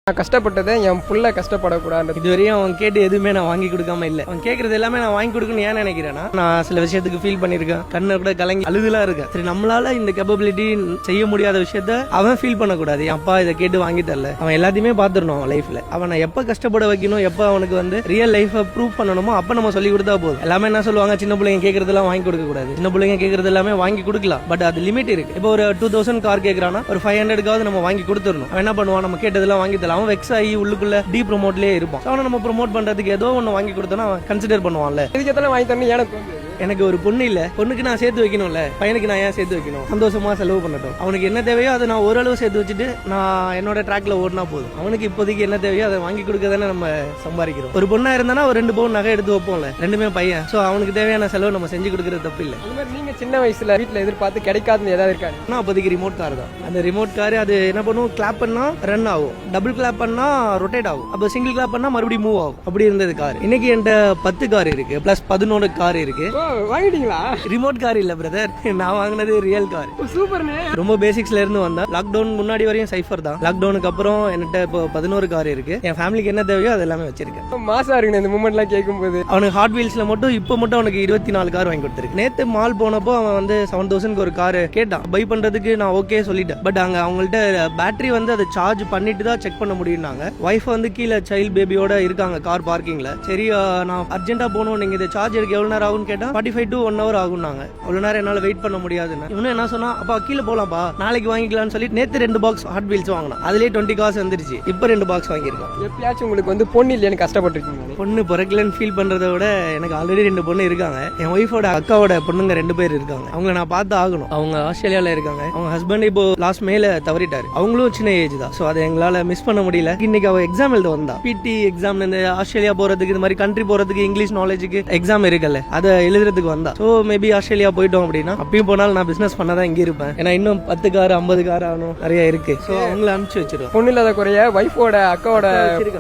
நான் கஷ்டப்பட்டதை என் புள்ள கஷ்டப்படக்கூடாது. இதுவரையும் அவன் கேட்டு எதுவுமே நான் வாங்கி கொடுக்காம இல்லை. அவன் கேட்கறது எல்லாமே நான் வாங்கி கொடுக்கணும்னு ஏன் நினைக்கிறேன்னா, நான் சில விஷயத்துக்கு ஃபீல் பண்ணியிருக்கேன், கண்ணை கூட கலங்கி அழுதுலாம் இருக்கேன். சரி, நம்மளால இந்த கேப்பபிலிட்டி செய்ய முடியாத விஷயத்த அவன் ஃபீல் பண்ணக்கூடாது. என் அப்பா இதை கேட்டு வாங்கி தரல, அவன் எல்லாத்தையுமே பார்த்துடணும் அவன் லைஃப்ல. அவனை எப்போ கஷ்டப்பட வைக்கணும், எப்போ அவனுக்கு வந்து ரியல் லைஃபை ப்ரூவ் பண்ணணுமோ அப்போ நம்ம சொல்லி கொடுத்தா போதும். எல்லாமே என்ன சொல்லுவாங்க, சின்ன பிள்ளைங்க கேட்கறதெல்லாம் வாங்கி கொடுக்க கூடாது, சின்ன பிள்ளைங்க கேட்கறது எல்லாமே வாங்கி கொடுக்கலாம். பட் அது லிமிட் இருக்கு. இப்போ ஒரு 2000 கார் கேட்கறானா, ஒரு 500க்காவது நம்ம வாங்கி கொடுத்துடணும். அவன் என்ன பண்ணுவான், நம்ம கேட்டதெல்லாம் வாங்கி தரலாம், அவன் வெக்ஸ் ஆகி உள்ளுக்குள்ள டீ ப்ரோமோட்லயே இருப்பான். அவனை நம்ம ப்ரோமோட் பண்றதுக்கு ஏதோ ஒன்னு வாங்கி கொடுத்தோம்னா அவன் கன்சிடர் பண்ணுவான்ல. இதுக்கு எத்தனை வாங்கி தரணும். எனக்கு ஒரு பொண்ணு இல்ல, பொண்ணுக்கு நான் சேர்த்து வைக்கணும்ல, பையனுக்கு நான் ஏன் சேர்த்து வைக்கணும்? சந்தோஷமா செலவு பண்ணட்டும். அவனுக்கு என்ன தேவையோ அதை நான் ஓரளவு சேர்த்து வச்சுட்டு நான் என்னோட ட்ராக்ல ஓடினா போதும். அவனுக்கு இப்போதைக்கு என்ன தேவையோ அதை வாங்கி கொடுக்க தானே நம்ம சம்பாதிக்கிறோம். ஒரு பொண்ணா இருந்தானா ஒரு 2 பவுன் நகை எடுத்து வைப்போம்ல, ரெண்டுமே பையன். சோ அவனுக்கு தேவையான செலவு நம்ம செஞ்சு கொடுக்கறது தப்பு இல்லை. அது மாதிரி நீங்க சின்ன வயசுல வீட்டுல எதிர்பார்த்து கிடைக்காதுன்னு ஏதாவது இருக்காது? நான் அப்போதைக்கு ரிமோட் கார் தான். அந்த ரிமோட் கார் அது என்ன பண்ணும், கிளாப் பண்ணா ரன் ஆகும், டபுள் கிளாப் பண்ணா ரொட்டேட் ஆகும், அப்போ சிங்கிள் கிளாப் பண்ணா மறுபடியும் மூவ் ஆகும். அப்படி இருந்தது கார். இன்னைக்கு என்கிட்ட 10 கார் இருக்கு, பிளஸ் 11 கார் இருக்கு. வாங்கிட்டீங்களா? ரிமோட் கார் இல்ல பிரதர், நான் வாங்கினது ரியல் கார். சூப்பர்னே. ரொம்ப பேசிக்ஸ்ல இருந்து வந்தா. லாக்டவுன் முன்னாடி வரையும் சைஃபர் தான். லாக்டவுனுக்கு அப்புறம் என்கிட்ட இப்போ 11 கார் இருக்கு. என் ஃபேமிலிக்கு என்ன தேவையோ அது எல்லாமே வச்சிருக்கேன். மாசா இருக்கு இந்த மூமெண்ட்லாம் கேட்கும்போது. அவனுக்கு ஹாட் வீல்ஸ்ல மட்டும் இப்போ மட்டும் அவனுக்கு 24 கார் வாங்கி கொடுத்துருக்கு. நேத்து மால் போனப்போ அவன் வந்து 7000க்கு ஒரு கார் கேட்டான். பை பண்றதுக்கு நான் ஓகே சொல்லிட்டேன். பட் அங்க அவங்கள்ட்ட பேட்டரி வந்து அதை சார்ஜ் பண்ணிட்டு தான் செக் பண்ண முடியும்னாங்க. வைஃப் வந்து கீழே சைல்ட் பேபியோட இருக்காங்க கார் பார்க்கிங்ல. சரி, நான் அர்ஜென்ட்டா போகணும், நீங்க இதை சார்ஜ் எடுக்க எவ்வளவு நேரம் ஆகும்னு கேட்டா 45 to 1 hour ஆகும்னாங்க. அவ்வளவு நேரம் என்னால வெயிட் பண்ண முடியாதுன்னு. இவனு என்ன சொன்னா, அப்பா கீழே போலாம்ப்பா, நாளைக்கு வாங்கிக்கலாம்னு சொல்லி நேத்து 2 பாக்ஸ் ஹாட் வீல்ஸ் வாங்கினா. அதுலயே 20 காசு வந்துருச்சு. இப்போ 2 பாக்ஸ் வாங்கியிருக்கோம். எப்பயாச்சும் உங்களுக்கு வந்து பொண்ணு இல்லையான்னு கஷ்டப்பட்டுருக்கீங்க? பொண்ணு பிறக்கலன்னு ஃபீல் பண்றதை விட எனக்கு ஆல்ரெடி 2 பொண்ணு இருக்காங்க. என் ஒய்ஃபோட அக்காவோட பொண்ணுங்க 2 பேர் இருக்காங்க. அவங்க நான் பார்த்து ஆகணும். அவங்க ஆஸ்திரேலியால இருக்காங்க. அவங்க ஹஸ்பண்ட் இப்போ லாஸ்ட் மேல தவறிட்டாரு. அவங்களும் சின்ன ஏஜ் தான். ஸோ அதை எங்களால மிஸ் பண்ண முடியல. இன்னைக்கு அவ எக்ஸாம் எழுத வந்தா. பிடி எக்ஸாம், இந்த ஆஸ்திரேலியா போறதுக்கு, இந்த மாதிரி கண்ட்ரி போறதுக்கு, இங்கிலீஷ் நாலேஜுக்கு எக்ஸாம் இருக்குல்ல, அதை எழுதுறதுக்கு வந்தா. ஸோ மேபி ஆஸ்திரேலியா போயிட்டோம் அப்படின்னா அப்பயும் போனாலும் நான் பிசினஸ் பண்ணதான் இங்க இருப்பேன். ஏன்னா இன்னும் 10 கார் 50 கார் ஆகணும், நிறைய இருக்கு. ஸோ அவங்கள அனுப்பிச்சு வச்சிருவோம். பொண்ணு இல்லாத குறைய வைஃபோட அக்காவோட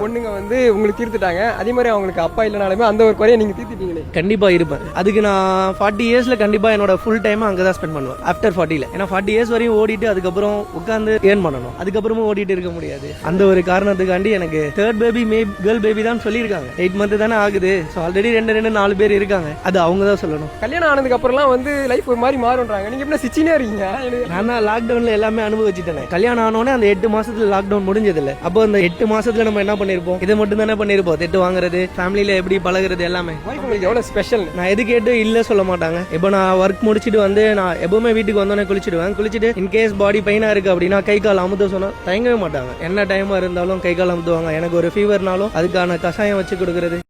பொண்ணுங்க வந்து உங்களுக்கு தீர்த்துட்டாங்க. அதே மாதிரி அவங்களுக்கு அப்பா இல்லைனாலுமே அந்த ஒரு குறைய நீங்க தீர்த்துட்டீங்களே. கண்டிப்பா இருப்பேன். அதுக்கு நான் 40 இயர்ஸ்ல கண்டிப்பா என்னோட ஃபுல் டைம் அங்கதான் ஸ்பெண்ட் பண்ணுவேன். ஆஃப்டர் 40ல. ஏன்னா 40 இயர்ஸ் வரையும் ஓடிட்டு அதுக்கப்புறம் உட்காந்து ஏர்ன் பண்ணணும். அதுக்கப்புறமும் ஓடிட்டு இருக்க முடியாது. அந்த ஒரு காரணத்துக்காண்டி எனக்கு 3rd பேபி கேர்ள் பேபி தான் சொல்லியிருக்காங்க. 8 month தானே ஆகுது. ஸோ ஆல்ரெடி 4 பேர் இருக்காங்க. அது அவங்க தான் சொல்லணும். கல்யாணம் ஆனதுக்கு அப்புறம்லாம் வந்து லைஃப் ஒரு மாதிரி மாறுன்றாங்க. நீங்க எப்படி சிச்சினே இருக்கீங்க? நான் லாக்டவுன்ல எல்லாமே அனுபவிச்சுட்டேன். கல்யாணம் ஆனோடனே அந்த 8 மாசத்துல லாக்டவுன் முடிஞ்சது இல்ல. அப்போ அந்த 8 மாசத்துல நம்ம என்ன பண்ணிருப்போம்? இதை மட்டும் தானே பண்ணிருப்போம். திட்டு வாங்குறது, ஃபேமிலியில எப்படி பழகுறது, எல்லாமே. உங்களுக்கு எவ்வளவு ஸ்பெஷல்? நான் எது கேட்டு இல்ல சொல்ல மாட்டாங்க. இப்போ நான் ஒர்க் முடிச்சுட்டு வந்து நான் எப்பவுமே வீட்டுக்கு வந்தோடனே குளிச்சிடுவேன். குளிச்சுட்டு இன்கேஸ் பாடி பெயினா இருக்கு அப்படின்னா கை கால் அமுத்த சொன்னா தயங்கவே மாட்டாங்க. என்ன டைமா இருந்தாலும் கை கால் அமுத்துவாங்க. எனக்கு ஒரு ஃபீவர்னாலும் அதுக்கான கஷாயம் வச்சு கொடுக்கறது.